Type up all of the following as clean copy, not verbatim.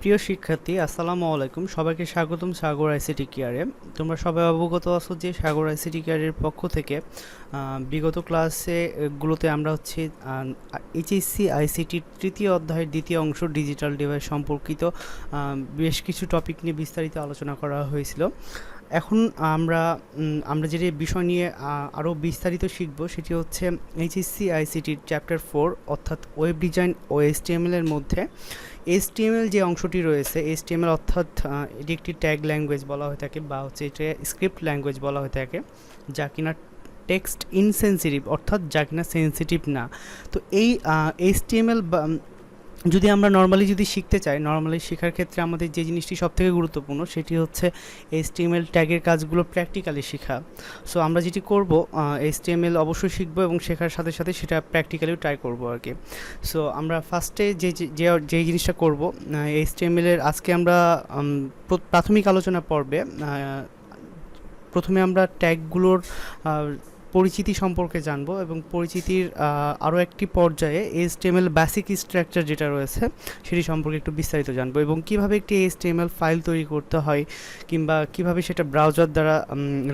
প্রিয় শিক্ষার্থী, আসসালামু আলাইকুম। সবাইকে স্বাগতম সাগর আইসিটি কেয়ারে। তোমরা সবাই অবগত আছো যে সাগর আইসিটি কেয়ারের পক্ষ থেকে বিগত ক্লাসগুলোতে আমরা হচ্ছে এইচএসসি আইসিটির তৃতীয় অধ্যায়ের দ্বিতীয় অংশ ডিজিটাল ডিভাইস সম্পর্কিত বেশ কিছু টপিক নিয়ে বিস্তারিত আলোচনা করা হয়েছিল। এখন আমরা আমরা যে বিষয় নিয়ে আরও বিস্তারিত শিখব সেটি হচ্ছে এইচএসসি আইসিটির চ্যাপ্টার 4 অর্থাৎ ওয়েব ডিজাইন ও এইচটিএমএল এর মধ্যে এইচটিএমএল যে অংশটি রয়েছে, এইচটিএমএল অর্থাৎ এটি একটি ট্যাগ ল্যাঙ্গুয়েজ বলা হয়ে থাকে বা হচ্ছে এটা স্ক্রিপ্ট ল্যাঙ্গুয়েজ বলা হয়ে থাকে, যা কিনা টেক্সট ইনসেনসিটিভ অর্থাৎ যা কিনা সেন্সিটিভ না। তো এই এইচটিএমএল যদি আমরা নর্মালি শিখতে চাই, নর্মালি শেখার ক্ষেত্রে আমাদের যে জিনিসটি সবথেকে গুরুত্বপূর্ণ সেটি হচ্ছে এইচটিএমএল ট্যাগের কাজগুলো প্র্যাকটিক্যালি শেখা। সো আমরা যেটি করব, এইচটিএমএল অবশ্যই শিখবো এবং শেখার সাথে সাথে সেটা প্র্যাকটিক্যালিও ট্রাই করবো আর কি। সো আমরা ফার্স্টে যে জিনিসটা করব, এইচটিএমএলের আজকে আমরা প্রাথমিক আলোচনা পর্বে প্রথমে আমরা ট্যাগগুলোর পরিচিতি সম্পর্কে জানবো এবং পরিচিতির আরও একটি পর্যায়ে এইচটিএমএল বেসিক স্ট্রাকচার যেটা রয়েছে সেটি সম্পর্কে একটু বিস্তারিত জানবো এবং কিভাবে একটি এইচটিএমএল ফাইল তৈরি করতে হয় কিংবা কিভাবে সেটা ব্রাউজার দ্বারা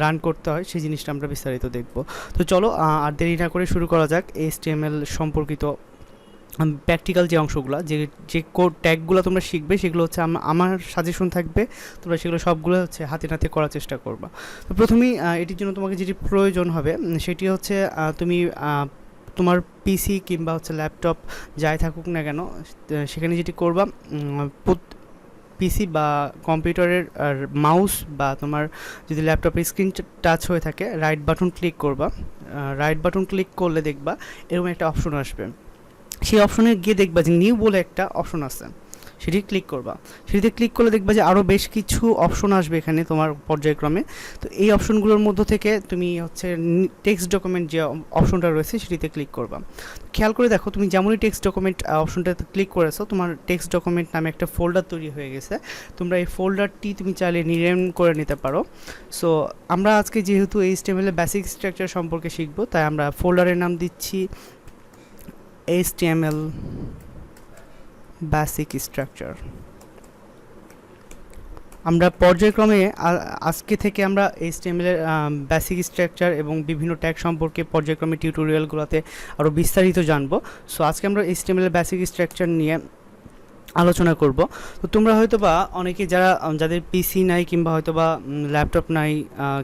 রান করতে হয় সেই জিনিসটা আমরা বিস্তারিত দেখব। তো চলো আর দেরি না করে শুরু করা যাক এইচটিএমএল সম্পর্কিত প্র্যাকটিক্যাল যে অংশগুলো, যে কোড ট্যাগগুলো তোমরা শিখবে সেগুলো হচ্ছে আমার সাজেশন থাকবে, তোমরা সেগুলো সবগুলো হচ্ছে হাতে নাতে করার চেষ্টা করবা। তো প্রথমেই এটির জন্য তোমাকে যেটি প্রয়োজন হবে সেটি হচ্ছে তুমি তোমার পিসি কিংবা হচ্ছে ল্যাপটপ যাই থাকুক না কেন, সেখানে যেটি করবা, পিসি বা কম্পিউটারের মাউস বা তোমার যদি ল্যাপটপের স্ক্রিন টাচ হয়ে থাকে রাইট বাটন ক্লিক করবা। রাইট বাটন ক্লিক করলে দেখবা এরকম একটা অপশন আসবে। সেই অপশনে গিয়ে দেখবা যে নিউ বলে একটা অপশন আছে, সেটি ক্লিক করবা। সেটিতে ক্লিক করলে দেখবা যে আরও বেশ কিছু অপশন আসবে এখানে তোমার পর্যায়ক্রমে। তো এই অপশনগুলোর মধ্য থেকে তুমি হচ্ছে টেক্সট ডকুমেন্ট যে অপশনটা রয়েছে সেটিতে ক্লিক করবা। খেয়াল করে দেখো, তুমি যেমনই টেক্সট ডকুমেন্ট অপশনটাতে ক্লিক করেছো তোমার টেক্সট ডকুমেন্ট নামে একটা ফোল্ডার তৈরি হয়ে গেছে। তোমরা এই ফোল্ডারটি তুমি চাইলে নিনেম করে নিতে পারো। সো আমরা আজকে যেহেতু এইচটিএমএল এর বেসিক স্ট্রাকচার সম্পর্কে শিখবো, তাই আমরা ফোল্ডারের নাম দিচ্ছি HTML বেসিক স্ট্রাকচার। আমরা পর্যায়ক্রমে আজকে থেকে আমরা HTML এর বেসিক স্ট্রাকচার এবং বিভিন্ন ট্যাগ সম্পর্কে পর্যায়ক্রমে টিউটোরিয়ালগুলোতে আরও বিস্তারিত জানবো। সো আজকে আমরা HTML এর বেসিক স্ট্রাকচার নিয়ে আলোচনা করব। তো তোমরা হয়তো বা অনেকে যাদের পিসি নাই কিংবা হয়তো বা ল্যাপটপ নাই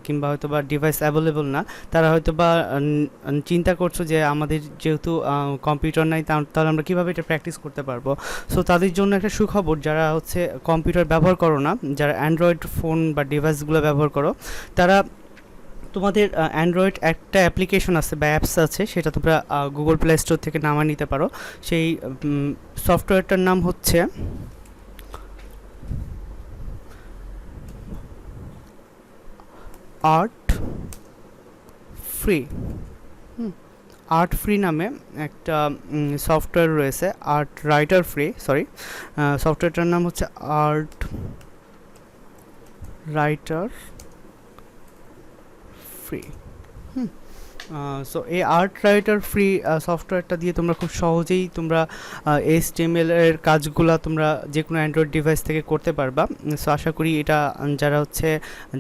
কিংবা হয়তো বা ডিভাইস অ্যাভেলেবল না, তারা হয়তো বা চিন্তা করছো যে আমাদের যেহেতু কম্পিউটার নাই তাহলে আমরা কীভাবে এটা প্র্যাকটিস করতে পারবো। সো তাদের জন্য একটা সুখবর, যারা হচ্ছে কম্পিউটার ব্যবহার করো না, যারা অ্যান্ড্রয়েড ফোন বা ডিভাইসগুলো ব্যবহার করো, তারা তোমাদের অ্যান্ড্রয়েড একটা অ্যাপ্লিকেশন আছে বা অ্যাপস আছে, সেটা তোমরা গুগল প্লে স্টোর থেকে নামিয়ে নিতে পারো। সেই সফটওয়্যারটার নাম হচ্ছে আর্ট ফ্রি। আর্ট ফ্রি নামে একটা সফটওয়্যার রয়েছে, আর্ট রাইটার ফ্রি, সফটওয়্যারটার নাম হচ্ছে আর্ট রাইটার ফ্রি। সো এই আর্ট রাইটার ফ্রি সফটওয়্যারটা দিয়ে তোমরা খুব সহজেই তোমরা HTML এর কাজগুলা তোমরা যে কোনো অ্যান্ড্রয়েড ডিভাইস থেকে করতে পারবা। সো আশা করি এটা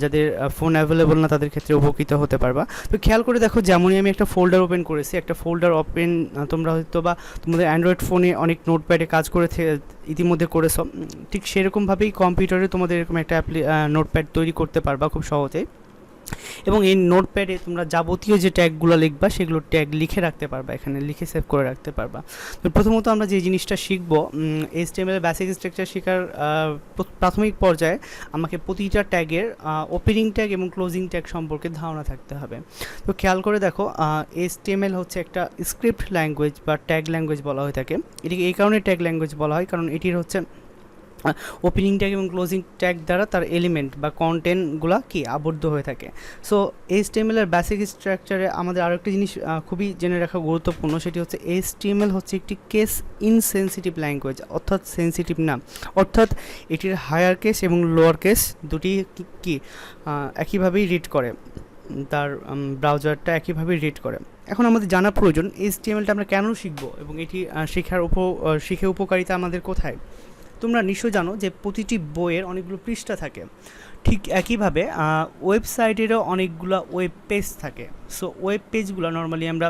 যাদের ফোন অ্যাভেলেবল না তাদের ক্ষেত্রে উপকৃত হতে পারবা। তো খেয়াল করে দেখো, যেমনই আমি একটা ফোল্ডার ওপেন করেছি, একটা ফোল্ডার ওপেন তোমরা হয়তো বা তোমাদের অ্যান্ড্রয়েড ফোনে অনেক নোটপ্যাডে কাজ করে ইতিমধ্যে করেছো, ঠিক সেরকমভাবেই কম্পিউটারে তোমাদের এরকম একটা নোটপ্যাড তৈরি করতে পারবা খুব সহজেই। এবং এই নোটপ্যাডে তোমরা যাবতীয় যে ট্যাগগুলো লিখবা সেগুলো ট্যাগ লিখে রাখতে পারবা, এখানে লিখে সেভ করে রাখতে পারবা। তো প্রথমত আমরা যে জিনিসটা শিখবো, HTML বেসিক স্ট্রাকচার শেখার প্রাথমিক পর্যায়ে আমাকে প্রতিটা ট্যাগের ওপেনিং ট্যাগ এবং ক্লোজিং ট্যাগ সম্পর্কে ধারণা থাকতে হবে। তো খেয়াল করে দেখো, HTML হচ্ছে একটা স্ক্রিপ্ট ল্যাঙ্গুয়েজ বা ট্যাগ ল্যাঙ্গুয়েজ বলা হয়ে থাকে। এটিকে এই কারণে ট্যাগ ল্যাঙ্গুয়েজ বলা হয় কারণ এটির হচ্ছে ওপেনিং ট্যাগ এবং ক্লোজিং ট্যাগ দ্বারা তার এলিমেন্ট বা কন্টেন্টগুলো কি আবদ্ধ হয়ে থাকে। সো HTML এর বেসিক স্ট্রাকচারে আমাদের আরও একটা জিনিস খুবই জেনে রাখা গুরুত্বপূর্ণ, সেটি হচ্ছে HTML হচ্ছে একটি কেস ইনসেনসিটিভ ল্যাঙ্গুয়েজ, অর্থাৎ সেন্সিটিভ না, অর্থাৎ এটির হায়ার কেস এবং লোয়ার কেস দুটি কি একইভাবেই রিড করে, তার ব্রাউজারটা একইভাবেই রিড করে। এখন আমাদের জানা প্রয়োজন HTMLটা আমরা কেন শিখবো এবং এটি শিখে উপকারিতা আমাদের কোথায়। তো তোমরা নিশ্চয়ই জানো যে প্রতিটি বইয়ের অনেকগুলো পৃষ্ঠা থাকে, ঠিক একইভাবে ওয়েবসাইটেরও অনেকগুলো ওয়েব পেজ থাকে। সো ওয়েব পেজগুলো নর্মালি আমরা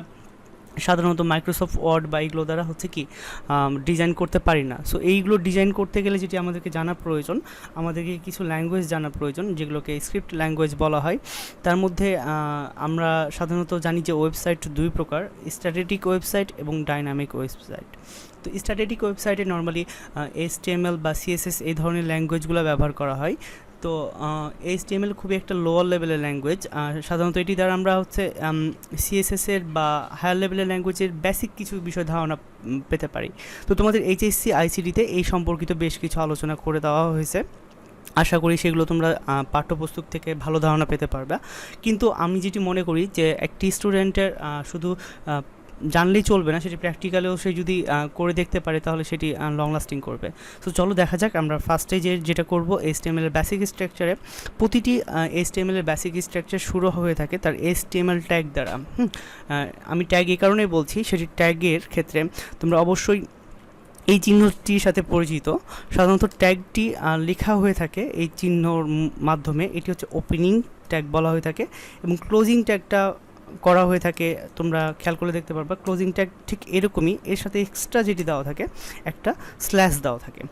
সাধারণত মাইক্রোসফট ওয়ার্ড বা এইগুলো দ্বারা হচ্ছে কি ডিজাইন করতে পারি না। সো এইগুলো ডিজাইন করতে গেলে যেটি আমাদেরকে জানা প্রয়োজন, আমাদেরকে কিছু ল্যাঙ্গুয়েজ জানা প্রয়োজন, যেগুলোকে স্ক্রিপ্ট ল্যাঙ্গুয়েজ বলা হয়। তার মধ্যে আমরা সাধারণত জানি যে ওয়েবসাইট দুই প্রকার, স্ট্যাটিক ওয়েবসাইট এবং ডাইনামিক ওয়েবসাইট। তো স্ট্যাটিক ওয়েবসাইটে নর্মালি HTML বা CSS এই ধরনের ল্যাঙ্গুয়েজগুলো ব্যবহার করা হয়। তো HTML খুবই একটা লোয়ার লেভেলের ল্যাঙ্গুয়েজ, সাধারণত এটি দ্বারা আমরা হচ্ছে CSS-এর বা হায়ার লেভেলের ল্যাঙ্গুয়েজের বেসিক কিছু বিষয় ধারণা পেতে পারি। তো তোমাদের HSC ICT-তে এই সম্পর্কিত বেশ কিছু আলোচনা করে দেওয়া হয়েছে, আশা করি সেগুলো তোমরা পাঠ্যপুস্তক থেকে ভালো ধারণা পেতে পারবে। কিন্তু আমি যেটি মনে করি যে একটি স্টুডেন্টের শুধু জানলেই চলবে না, সেটি প্র্যাকটিক্যালেও সে যদি করে দেখতে পারে তাহলে সেটি লং লাস্টিং করবে। সো চলো দেখা যাক। আমরা ফার্স্টে যেটা করব, HTML এর বেসিক স্ট্রাকচারে প্রতিটি HTML এর বেসিক স্ট্রাকচার শুরু হয়ে থাকে তার HTML ট্যাগ দ্বারা। আমি ট্যাগ এই কারণেই বলছি, সেটি ট্যাগের ক্ষেত্রে তোমরা অবশ্যই এই চিহ্নটির সাথে পরিচিত। সাধারণত ট্যাগটি লেখা হয়ে থাকে এই চিহ্নর মাধ্যমে, এটি হচ্ছে ওপেনিং ট্যাগ বলা হয়ে থাকে, এবং ক্লোজিং ট্যাগটা করা হয়ে থাকে। তোমরা খেয়াল করে দেখতে পারবা ক্লোজিং ট্যাগ ঠিক এরকমই, এর সাথে এক্সট্রা যেটি দেওয়া থাকে একটা স্ল্যাশ দেওয়া থাকে।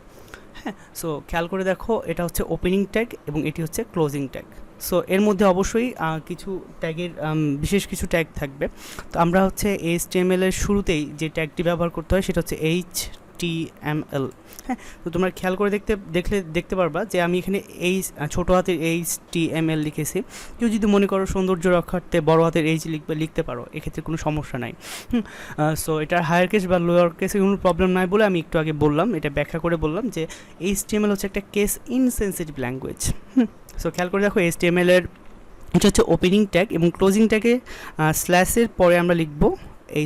হ্যাঁ, সো খেয়াল করে দেখো, এটা হচ্ছে ওপেনিং ট্যাগ এবং এটি হচ্ছে ক্লোজিং ট্যাগ। সো এর মধ্যে অবশ্যই কিছু ট্যাগের বিশেষ কিছু ট্যাগ থাকবে। তো আমরা হচ্ছে HTML এর শুরুতেই যে ট্যাগটি ব্যবহার করতে হয় সেটা হচ্ছে HTML। হ্যাঁ, তো তোমরা খেয়াল করে দেখতে পারবা যে আমি এখানে এই ছোটো হাতের HTML লিখেছি। কেউ যদি মনে করো সৌন্দর্য রক্ষার্থে বড় হাতের H লিখতে পারো, এক্ষেত্রে কোনো সমস্যা নাই। সো এটার হায়ার কেস বা লোয়ার কেসে কোনো প্রবলেম নাই বলে আমি একটু আগে বললাম, এটা ব্যাখ্যা করে বললাম যে HTML হচ্ছে একটা কেস ইনসেনসিটিভ ল্যাঙ্গুয়েজ। সো খেয়াল করে দেখো, HTML এর এটা হচ্ছে ওপেনিং ট্যাগ এবং ক্লোজিং ট্যাগে স্ল্যাশের পরে আমরা লিখব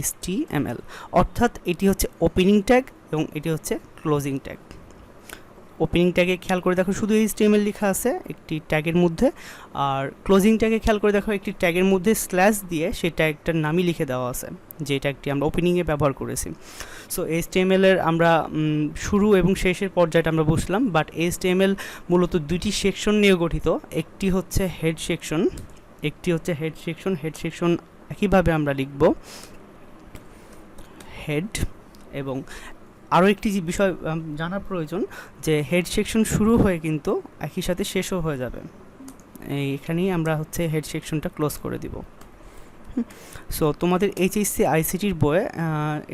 HTML, অর্থাৎ এটি হচ্ছে ওপেনিং ট্যাগ এবং এটি হচ্ছে ক্লোজিং ট্যাগ। ওপেনিং ট্যাগে খেয়াল করে দেখো শুধু HTML লেখা আছে একটি ট্যাগের মধ্যে, আর ক্লোজিং ট্যাগে খেয়াল করে দেখো একটি ট্যাগের মধ্যে স্ল্যাশ দিয়ে সেই ট্যাগটার নামই লিখে দেওয়া আছে, যে ট্যাগটি আমরা ওপেনিংয়ে ব্যবহার করেছি। সো HTML এর আমরা শুরু এবং শেষের পর্যায়টা আমরা বুঝলাম, বাট HTML মূলত দুইটি সেকশন নিয়ে গঠিত, একটি হচ্ছে হেড সেকশন, একটি হচ্ছে হেড সেকশন একইভাবে আমরা লিখব হেড। এবং আরও একটি যে বিষয় জানার প্রয়োজন, যে হেড সেকশন শুরু হয়ে কিন্তু একই সাথে শেষও হয়ে যাবে, এইখানেই আমরা হচ্ছে হেড সেকশনটা ক্লোজ করে দিব। সো তোমাদের HSC ICTর বইয়ে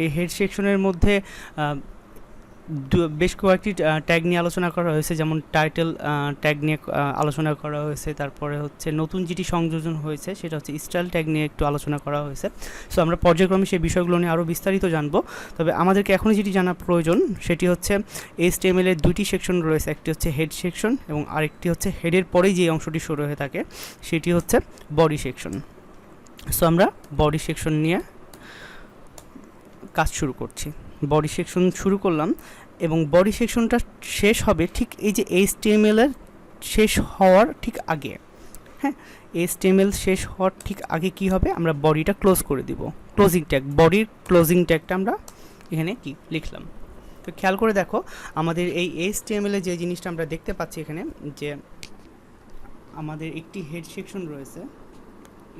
এই হেড সেকশনের মধ্যে বেশ কয়েকটি ট্যাগ নিয়ে আলোচনা করা হয়েছে, যেমন টাইটেল ট্যাগ নিয়ে আলোচনা করা হয়েছে, তারপরে হচ্ছে নতুন যেটি সংযোজন হয়েছে সেটা হচ্ছে স্টাইল ট্যাগ নিয়ে একটু আলোচনা করা হয়েছে। সো আমরা পর্যায়ক্রমে সেই বিষয়গুলো নিয়ে আরও বিস্তারিত জানবো। তবে আমাদেরকে এখনই যেটি জানা প্রয়োজন সেটি হচ্ছে HTML এর দুইটি সেকশন রয়েছে, একটি হচ্ছে হেড সেকশন এবং আরেকটি হচ্ছে হেডের পরেই যে অংশটি শুরু হয়ে থাকে সেটি হচ্ছে বডি সেকশন। সো আমরা বডি সেকশন নিয়ে কাজ শুরু করছি। বডি সেকশন শুরু করলাম এবং বডি সেকশনটা শেষ হবে ঠিক এই যে HTML এর শেষ হওয়ার ঠিক আগে। হ্যাঁ, HTML শেষ হওয়ার ঠিক আগে কি হবে, আমরা বডিটা ক্লোজ করে দিব, ক্লোজিং ট্যাগ। বডির ক্লোজিং ট্যাগটা আমরা এখানে কি লিখলাম। তো খেয়াল করে দেখো, আমাদের এই HTML এ যে জিনিসটা আমরা দেখতে পাচ্ছি এখানে, যে আমাদের একটি হেড সেকশন রয়েছে,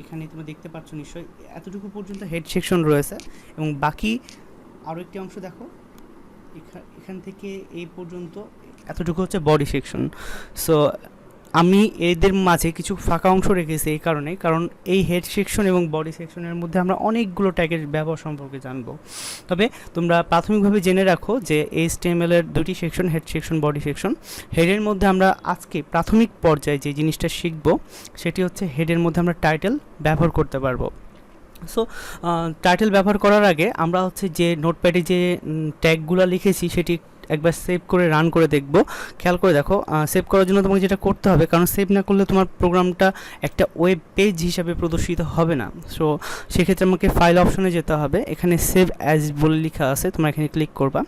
এখানে তোমরা দেখতে পাচ্ছ নিশ্চয়ই, এতটুকু পর্যন্ত হেড সেকশন রয়েছে এবং বাকি আরও একটি অংশ দেখো, এখান থেকে এই পর্যন্ত এতটুকু হচ্ছে বডি সেকশন। সো আমি এদের মাঝে কিছু ফাঁকা অংশ রেখেছি এই কারণ এই হেড সেকশন এবং বডি সেকশনের মধ্যে আমরা অনেকগুলো ট্যাগের ব্যবহার সম্পর্কে জানবো। তবে তোমরা প্রাথমিকভাবে জেনে রাখো যে HTML এর দুটি section, head section, body section. হেডের মধ্যে আমরা আজকে প্রাথমিক পর্যায়ে যে জিনিসটা শিখব সেটি হচ্ছে হেডের মধ্যে আমরা টাইটেল ব্যবহার করতে পারবো। সো টাইটেল ব্যবহার করার আগে আমরা হচ্ছে যে নোটপ্যাডে যে ট্যাগগুলো লিখেছি সেটি একবার সেভ করে রান করে দেখব। খেয়াল করে দেখো, সেভ করার জন্য তোমাকে যেটা করতে হবে, কারণ সেভ না করলে তোমার প্রোগ্রামটা একটা ওয়েব পেজ হিসাবে প্রদর্শিত হবে না। সো সেক্ষেত্রে আমাকে ফাইল অপশনে যেতে হবে, এখানে সেভ অ্যাজ বলে লেখা আছে, তোমরা এখানে ক্লিক করবা।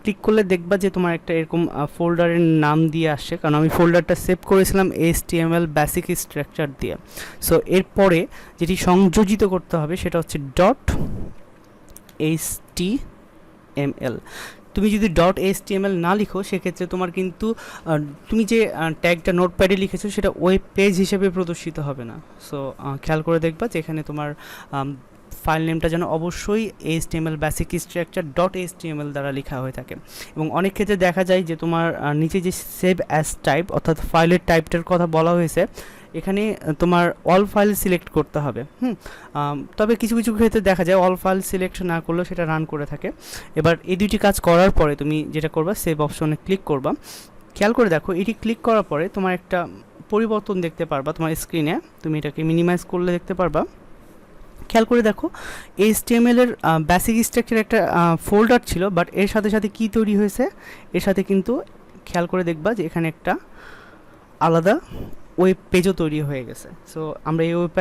ক্লিক করলে দেখবা যে তোমার একটা এরকম ফোল্ডারের নাম দিয়ে আসছে, কারণ আমি ফোল্ডারটা সেভ করেছিলাম HTML বেসিক স্ট্রাকচার দিয়ে। সো এরপরে যেটি সংযোজিত করতে হবে সেটা হচ্ছে .html। তো তুমি যদি ডট এইচটিএমএল না লিখো সেক্ষেত্রে তোমার কিন্তু তুমি যে ট্যাগটা নোটপ্যাডে লিখেছো সেটা ওয়েব পেজ হিসেবে প্রদর্শিত হবে না। সো খেয়াল করে দেখবা যে এখানে তোমার ফাইল নেমটা যেন অবশ্যই HTML basic structure dot HTML দ্বারা লেখা হয়ে থাকে। এবং অনেক ক্ষেত্রে দেখা যায় যে তোমার নিচে যে সেভ অ্যাজ টাইপ অর্থাৎ ফাইলের টাইপটার কথা বলা হয়েছে, এখানে তোমার অল ফাইল সিলেক্ট করতে হবে। তবে কিছু কিছু ক্ষেত্রে দেখা যায় অল ফাইল সিলেক্ট না করলেও সেটা রান করে থাকে। এবার এই দুইটি কাজ করার পরে তুমি যেটা করবা, সেভ অপশনে ক্লিক করবা। খেয়াল করে দেখো, এটি ক্লিক করার পরে তোমার একটা পরিবর্তন দেখতে পারবা তোমার স্ক্রিনে। তুমি এটাকে মিনিমাইজ করলে দেখতে পারবা। খেয়াল করে দেখো, এইচটিএমএল এর বেসিক স্ট্রাকচার একটা ফোল্ডার ছিল, বাট এর সাথে সাথে কি তৈরি হয়েছে, এর সাথে কিন্তু খেয়াল করে দেখবা যে এখানে একটা আলাদা ওয়েব পেজও তৈরি হয়ে গেছে। সো আমরা এই ওয়েব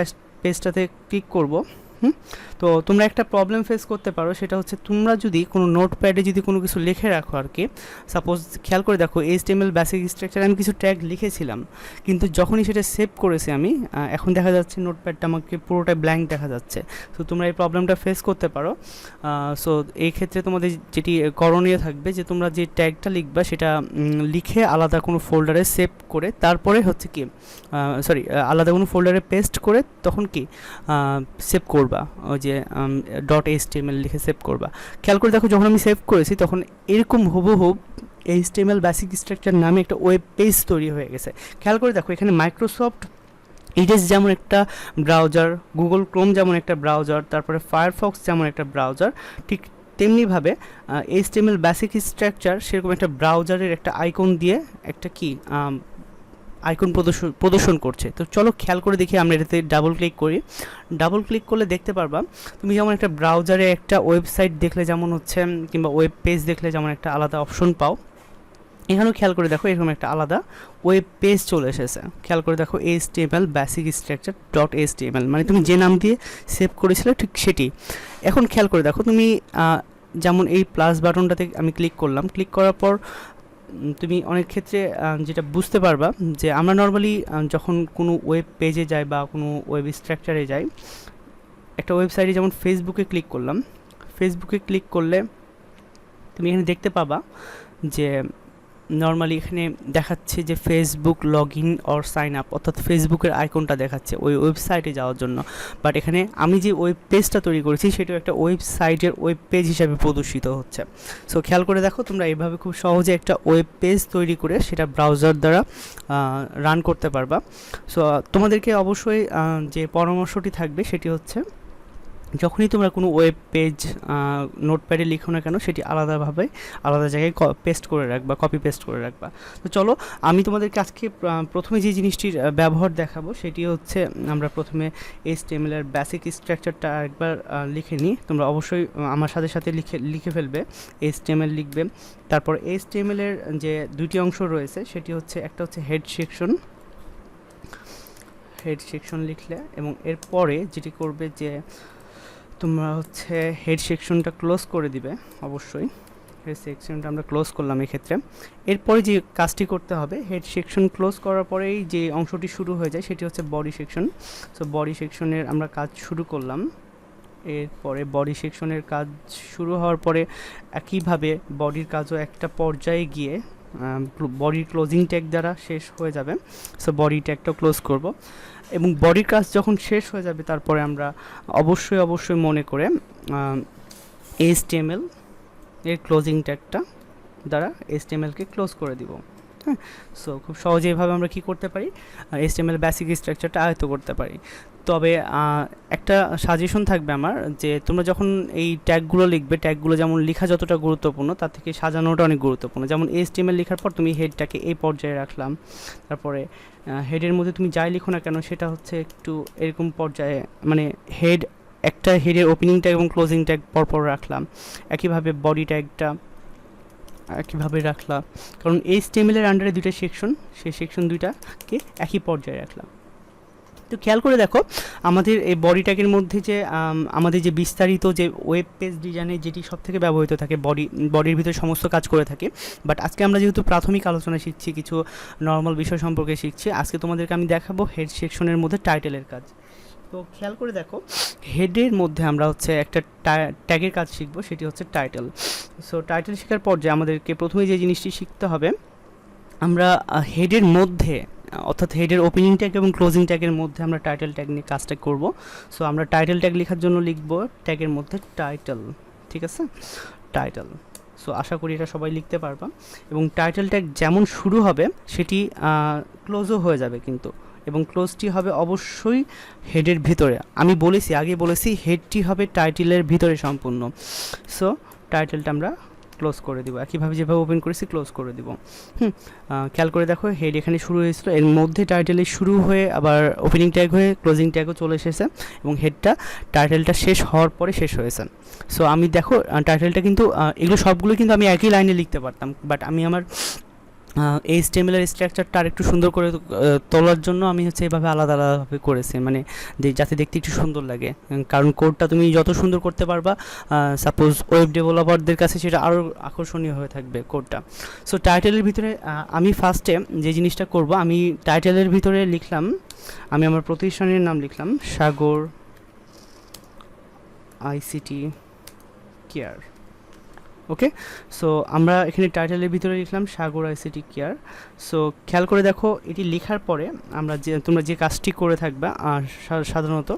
পেজটাতে ক্লিক করব। তো তোমরা একটা প্রবলেম ফেস করতে পারো, সেটা হচ্ছে তোমরা যদি কোনো নোটপ্যাডে যদি কোনো কিছু লিখে রাখো আর কি, সাপোজ খেয়াল করে দেখো এইচটিএমএল বেসিক স্ট্রাকচারে আমি কিছু ট্যাগ লিখেছিলাম, কিন্তু যখনই সেটা সেভ করেছি আমি, এখন দেখা যাচ্ছে নোটপ্যাডটা আমাকে পুরোটাই ব্ল্যাঙ্ক দেখা যাচ্ছে। তো তোমরা এই প্রবলেমটা ফেস করতে পারো। সো এই ক্ষেত্রে তোমাদের যেটি করণীয় থাকবে যে তোমরা যে ট্যাগটা লিখবা সেটা লিখে আলাদা কোনো ফোল্ডারে সেভ করে তারপরে হচ্ছে কি আলাদা কোনো ফোল্ডারে পেস্ট করে তখন কি সেভ করবা, ওই যে ডট এইচটিএমএল লিখে সেভ করবা। খেয়াল করে দেখো, যখন আমি সেভ করেছি তখন এরকম হুবহু এইচটিএমএল বেসিক স্ট্রাকচার নামে একটা ওয়েব পেজ তৈরি হয়ে গেছে। খেয়াল করে দেখো, এখানে মাইক্রোসফট এডজ যেমন একটা ব্রাউজার, গুগল ক্রোম যেমন একটা ব্রাউজার, তারপরে ফায়ারফক্স যেমন একটা ব্রাউজার, ঠিক তেমনিভাবে এইচটিএমএল বেসিক স্ট্রাকচার সেরকম একটা ব্রাউজারের একটা আইকন দিয়ে একটা কি আইকন প্রদর্শন করছে। তো চলো খেয়াল করে দেখি, আমরা এটাতে ডাবল ক্লিক করি। ডাবল ক্লিক করলে দেখতে পারবা তুমি যেমন একটা ব্রাউজারে একটা ওয়েবসাইট দেখলে যেমন হচ্ছে, কিংবা ওয়েব পেজ দেখলে যেমন একটা আলাদা অপশন পাও, এখানেও খেয়াল করে দেখো এরকম একটা আলাদা ওয়েব পেজ চলে এসেছে। খেয়াল করে দেখো, HTML basic structure dot HTML, মানে তুমি যে নাম দিয়ে সেভ করেছিলে ঠিক সেটি। এখন খেয়াল করে দেখো, তুমি যেমন এই প্লাস বাটনটাতে আমি ক্লিক করলাম, ক্লিক করার পর তুমি অনেক ক্ষেত্রে যেটা বুঝতে পারবা যে আমরা নর্মালি যখন কোনো ওয়েব পেজে যাই বা কোনো ওয়েব স্ট্রাকচারে যাই, একটা ওয়েবসাইটে যেমন ফেসবুকে ক্লিক করলাম, ফেসবুকে ক্লিক করলে তুমি এখানে দেখতে পাবা যে নর্মালি এখানে দেখাচ্ছে যে Facebook log in or sign up, অর্থাৎ ফেসবুকের আইকনটা দেখাচ্ছে ওই ওয়েবসাইটে যাওয়ার জন্য। বাট এখানে আমি যে ওয়েব পেজটা তৈরি করেছি সেটাও একটা ওয়েবসাইটের ওয়েব পেজ হিসাবে প্রদর্শিত হচ্ছে। সো খেয়াল করে দেখো, তোমরা এইভাবে খুব সহজে একটা ওয়েব পেজ তৈরি করে সেটা ব্রাউজার দ্বারা রান করতে পারবা। সো তোমাদেরকে অবশ্যই যে পরামর্শটি থাকবে সেটি হচ্ছে, যখনই তোমরা কোনো ওয়েব পেজ নোটপ্যাডে লিখো না কেন, সেটি আলাদাভাবে আলাদা জায়গায় পেস্ট করে রাখবা, কপি পেস্ট করে রাখবা। তো চলো, আমি তোমাদেরকে আজকে প্রথমে যে জিনিসটির ব্যবহার দেখাবো সেটি হচ্ছে, আমরা প্রথমে এইচটিএমএল এর বেসিক স্ট্রাকচারটা একবার লিখে নিই। তোমরা অবশ্যই আমার সাথে সাথে লিখে ফেলবে। এইচটিএমএল লিখবে, তারপর এইচটিএমএল এর যে দুইটি অংশ রয়েছে সেটি হচ্ছে, একটা হচ্ছে হেড সেকশন লিখলে, এবং এরপরে যেটি করবে যে তোমরা হচ্ছে হেড সেকশনটা ক্লোজ করে দিবে। অবশ্যই হেড সেকশনটা আমরা ক্লোজ করলাম এক্ষেত্রে। এরপরে যে কাজটি করতে হবে, হেড সেকশন ক্লোজ করার পরেই যে অংশটি শুরু হয়ে যায় সেটি হচ্ছে বডি সেকশন। সো বডি সেকশনের আমরা কাজ শুরু করলাম। এরপরে বডি সেকশনের কাজ শুরু হওয়ার পরে একইভাবে বডির কাজও একটা পর্যায়ে গিয়ে বডির ক্লোজিং ট্যাগ দ্বারা শেষ হয়ে যাবে। সো বডি ট্যাগটা ক্লোজ করব, এবং বডির কাজ যখন শেষ হয়ে যাবে তারপরে আমরা অবশ্যই মনে করে এইচটিএমএল এর ক্লোজিং ট্যাগটা দ্বারা এইচটিএমএলকে ক্লোজ করে দিব। হ্যাঁ, সো খুব সহজে এভাবে আমরা কি করতে পারি, এইচটিএমএল বেসিক স্ট্রাকচারটা আয়ত্ত করতে পারি। তবে একটা সাজেশন থাকবে আমার, যে তোমরা যখন এই ট্যাগগুলো লিখবে, ট্যাগগুলো যেমন লেখা যতটা গুরুত্বপূর্ণ তার থেকে সাজানোটা অনেক গুরুত্বপূর্ণ। যেমন এইচটিএমএল লেখার পর তুমি হেডটাকে এই পর্যায়ে রাখলাম, তারপরে হেডের মধ্যে তুমি যাই লিখো না কেন সেটা হচ্ছে একটু এরকম পর্যায়ে, মানে একটা হেডের ওপেনিং ট্যাগ এবং ক্লোজিং ট্যাগ পরপর রাখলাম। একইভাবে বডি ট্যাগটা একইভাবে রাখলাম, কারণ এইচটিএমএল এর আন্ডারে দুইটা সেকশন, সেই সেকশন দুইটাকে একই পর্যায়ে রাখলাম। তো খেয়াল করে দেখো, আমাদের এই বডি ট্যাগের মধ্যে যে আমাদের যে বিস্তারিত যে ওয়েব পেজ ডিজাইনে যেটি সবথেকে ব্যবহৃত থাকে, বডির ভিতরে সমস্ত কাজ করে থাকে। বাট আজকে আমরা যেহেতু প্রাথমিক আলোচনা শিখছি, কিছু নর্মাল বিষয় সম্পর্কে শিখছি, আজকে তোমাদেরকে আমি দেখাবো হেড সেকশনের মধ্যে টাইটেলের কাজ। তো খেয়াল করে দেখো, হেডের মধ্যে আমরা হচ্ছে একটা ট্যাগের কাজ শিখবো, সেটি হচ্ছে টাইটেল। সো টাইটেল শেখার পর যে আমাদেরকে প্রথমে যে জিনিসটি শিখতে হবে, আমরা হেডের মধ্যে অর্থাৎ হেডের ওপেনিং ট্যাগ এবং ক্লোজিং ট্যাগের মধ্যে আমরা টাইটেল ট্যাগ নিয়ে কাজটা করব। সো আমরা টাইটেল ট্যাগ লেখার জন্য লিখব ট্যাগের মধ্যে টাইটেল, ঠিক আছে, টাইটেল। সো আশা করি এটা সবাই লিখতে পারবা। এবং টাইটেল ট্যাগ যেমন শুরু হবে সেটি ক্লোজও হয়ে যাবে কিন্তু, এবং ক্লোজটি হবে অবশ্যই হেডের ভিতরে। আমি বলেছি, আগে বলেছি, হেডটি হবে টাইটেলের ভিতরে সম্পূর্ণ। সো টাইটেলটা আমরা ক্লোজ করে দিব, একইভাবে যেভাবে ওপেন করেছি ক্লোজ করে দিব। খেয়াল করে দেখো, হেড এখানে শুরু হয়েছিল, এর মধ্যে টাইটেলে শুরু হয়ে আবার ওপেনিং ট্যাগ হয়ে ক্লোজিং ট্যাগও চলে এসেছে, এবং হেডটা টাইটেলটা শেষ হওয়ার পরে শেষ হয়েছে। সো আমি দেখো টাইটেলটা কিন্তু এগুলো সবগুলো কিন্তু আমি একই লাইনে লিখতে পারতাম, বাট আমি আমার HTML এর স্ট্রাকচারটা আরেকটু সুন্দর করে তোলার জন্য আমি হচ্ছে এভাবে আলাদা আলাদাভাবে করেছি, মানে যাতে দেখতে একটু সুন্দর লাগে। কারণ কোডটা তুমি যত সুন্দর করতে পারবা, সাপোজ ওয়েব ডেভেলপারদের কাছে সেটা আরও আকর্ষণীয় হয়ে থাকবে কোডটা। সো টাইটেলের ভিতরে আমি ফার্স্টে যে জিনিসটা করব, আমি টাইটেলের ভিতরে লিখলাম, আমি আমার প্রতিষ্ঠানের নাম লিখলাম সাগর ICT কেয়ার। ওকে, সো আমরা এখানে টাইটেলের ভিতরে লিখলাম সাগর ICT কেয়ার। সো খেয়াল করে দেখো, এটি লেখার পরে আমরা তোমরা যে কাজটি করে থাকবা সাধারণত,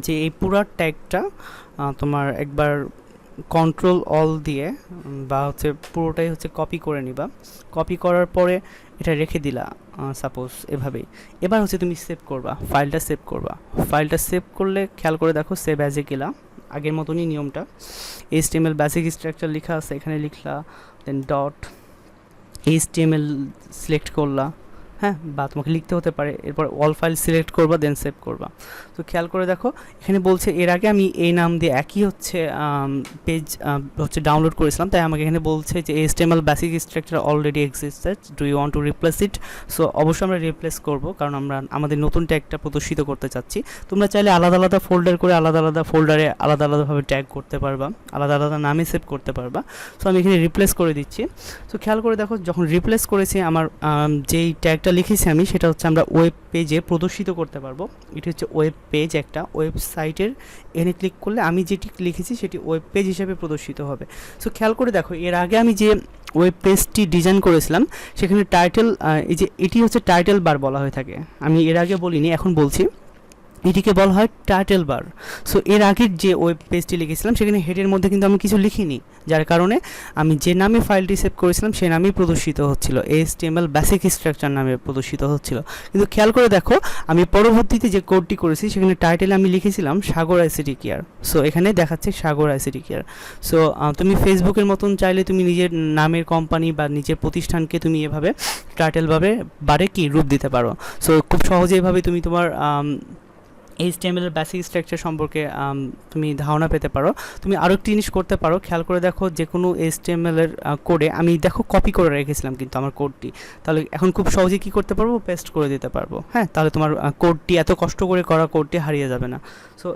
যে এই পুরো ট্যাগটা তোমার একবার কন্ট্রোল অল দিয়ে বা হচ্ছে পুরোটাই হচ্ছে কপি করে নিবা। কপি করার পরে এটা রেখে দিলা সাপোজ এভাবেই। এবার হচ্ছে তুমি সেভ করবা, ফাইলটা সেভ করবা। ফাইলটা সেভ করলে খেয়াল করে দেখো, সেভ অ্যাজে গেলা, আগের মতনই নিয়মটা। HTML বেসিক স্ট্রাকচার লেখা আছে, এখানে লিখলা, দেন ডট HTML সিলেক্ট করলা, হ্যাঁ, বা তোমাকে লিখতে হতে পারে, এরপর অল ফাইল সিলেক্ট করবা, দেন সেভ করবা। তো খেয়াল করে দেখো, এখানে বলছে এর আগে আমি এই নাম দিয়ে একই হচ্ছে পেজ হচ্ছে ডাউনলোড করেছিলাম, তাই আমাকে এখানে বলছে যে HTML basic structure already existed, do you want to replace it. So অবশ্যই আমরা রিপ্লেস করব, কারণ আমরা আমাদের নতুন ট্যাগটা প্রদর্শিত করতে চাচ্ছি। তোমরা চাইলে আলাদা আলাদা ফোল্ডার করে আলাদা আলাদা ফোল্ডারে আলাদা আলাদাভাবে ট্যাগ করতে পারবা, আলাদা আলাদা নামে সেভ করতে পারবা। সো আমি এখানে রিপ্লেস করে দিচ্ছি। সো খেয়াল করে দেখো, যখন রিপ্লেস করেছি, আমার যেই ট্যাগটা লিখেছি আমি, সেটা হচ্ছে আমরা ওয়েব পেজে প্রদর্শিত করতে পারবো। এটি হচ্ছে ওয়েব পেজ, একটা ওয়েবসাইটের, এখানে ক্লিক করলে আমি যেটি লিখেছি সেটি ওয়েব পেজ হিসেবে প্রদর্শিত হবে। সো খেয়াল করে দেখো, এর আগে আমি যে ওয়েব পেজটি ডিজাইন করেছিলাম সেখানে টাইটেল, এই যে এটি হচ্ছে টাইটেল বার বলা হয়ে থাকে, আমি এর আগে বলিনি, এখন বলছি, এটিকে বলা হয় টাইটেল বার। সো এর আগের যে ওয়েব পেজটি লিখেছিলাম সেখানে হেডের মধ্যে কিন্তু আমি কিছু লিখিনি, যার কারণে আমি যে নামে ফাইলটি সেভ করেছিলাম সে নামেই প্রদর্শিত হচ্ছিল, HTML বেসিক স্ট্রাকচার নামে প্রদর্শিত হচ্ছিল। কিন্তু খেয়াল করে দেখো, আমি পরবর্তীতে যে কোডটি করেছি সেখানে টাইটেলে আমি লিখেছিলাম সাগর ICT কেয়ার। সো এখানে দেখাচ্ছে সাগর ICT কেয়ার। সো তুমি ফেসবুকের মতন চাইলে তুমি নিজের নামের কোম্পানি বা নিজের প্রতিষ্ঠানকে তুমি এভাবে টাইটেলভাবে বারে কি রূপ দিতে পারো। সো খুব সহজে এভাবে তুমি তোমার HTML এর বেসিক স্ট্রাকচার সম্পর্কে তুমি ধারণা পেতে পারো। তুমি আরও একটি জিনিস করতে পারো, খেয়াল করে দেখো, যে কোনো HTML এর কোডে আমি দেখো কপি করে রেখেছিলাম কিন্তু আমার কোডটি, তাহলে এখন খুব সহজে কী করতে পারবো, পেস্ট করে দিতে পারবো। হ্যাঁ, তাহলে তোমার কোডটি, এত কষ্ট করে করা কোডটি হারিয়ে যাবে না। সো